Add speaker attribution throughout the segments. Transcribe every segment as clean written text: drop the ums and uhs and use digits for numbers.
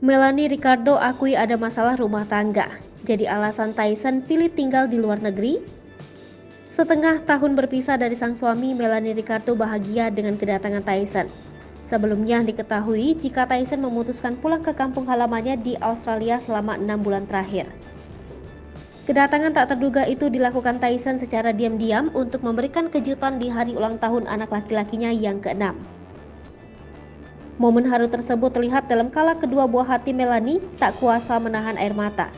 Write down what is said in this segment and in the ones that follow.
Speaker 1: Melanie Ricardo akui ada masalah rumah tangga. Jadi alasan Tyson pilih tinggal di luar negeri? Setengah tahun berpisah dari sang suami, Melanie Ricardo bahagia dengan kedatangan Tyson. Sebelumnya diketahui jika Tyson memutuskan pulang ke kampung halamannya di Australia selama 6 bulan terakhir. Kedatangan tak terduga itu dilakukan Tyson secara diam-diam untuk memberikan kejutan di hari ulang tahun anak laki-lakinya yang ke-6. Momen haru tersebut terlihat dalam kala kedua buah hati Melanie tak kuasa menahan air mata.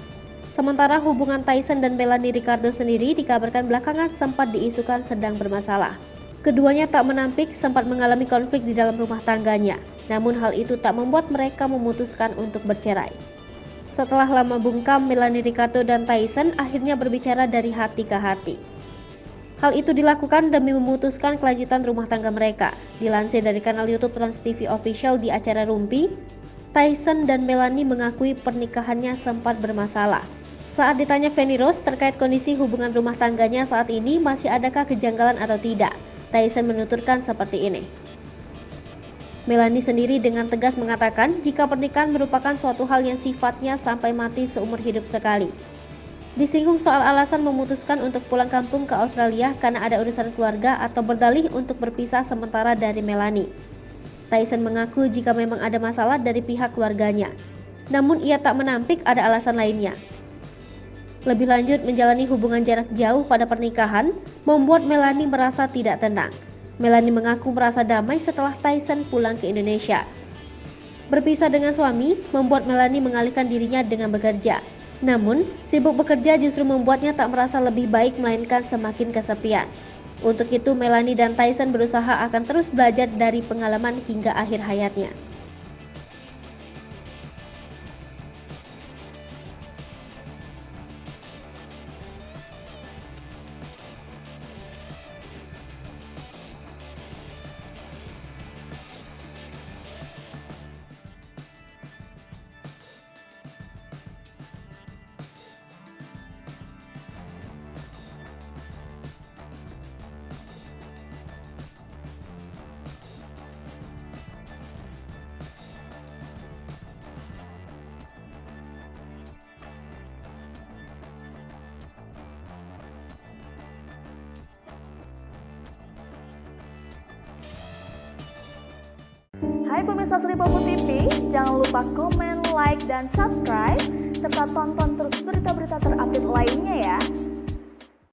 Speaker 1: Sementara hubungan Tyson dan Melanie Ricardo sendiri dikabarkan belakangan sempat diisukan sedang bermasalah. Keduanya tak menampik sempat mengalami konflik di dalam rumah tangganya, namun hal itu tak membuat mereka memutuskan untuk bercerai. Setelah lama bungkam, Melanie Ricardo dan Tyson akhirnya berbicara dari hati ke hati. Hal itu dilakukan demi memutuskan kelanjutan rumah tangga mereka. Dilansir dari kanal YouTube Trans TV Official di acara Rumpi, Tyson dan Melanie mengakui pernikahannya sempat bermasalah. Saat ditanya Feni Rose terkait kondisi hubungan rumah tangganya saat ini masih adakah kejanggalan atau tidak, Tyson menuturkan seperti ini. Melanie sendiri dengan tegas mengatakan jika pernikahan merupakan suatu hal yang sifatnya sampai mati seumur hidup sekali. Disinggung soal alasan memutuskan untuk pulang kampung ke Australia karena ada urusan keluarga atau berdalih untuk berpisah sementara dari Melanie. Tyson mengaku jika memang ada masalah dari pihak keluarganya, namun ia tak menampik ada alasan lainnya. Lebih lanjut, menjalani hubungan jarak jauh pada pernikahan membuat Melanie merasa tidak tenang. Melanie mengaku merasa damai setelah Tyson pulang ke Indonesia. Berpisah dengan suami membuat Melanie mengalihkan dirinya dengan bekerja. Namun, sibuk bekerja justru membuatnya tak merasa lebih baik melainkan semakin kesepian. Untuk itu, Melanie dan Tyson berusaha akan terus belajar dari pengalaman hingga akhir hayatnya.
Speaker 2: Hai pemirsa Sri Popo TV, jangan lupa komen, like, dan subscribe, serta tonton terus berita-berita terupdate lainnya ya.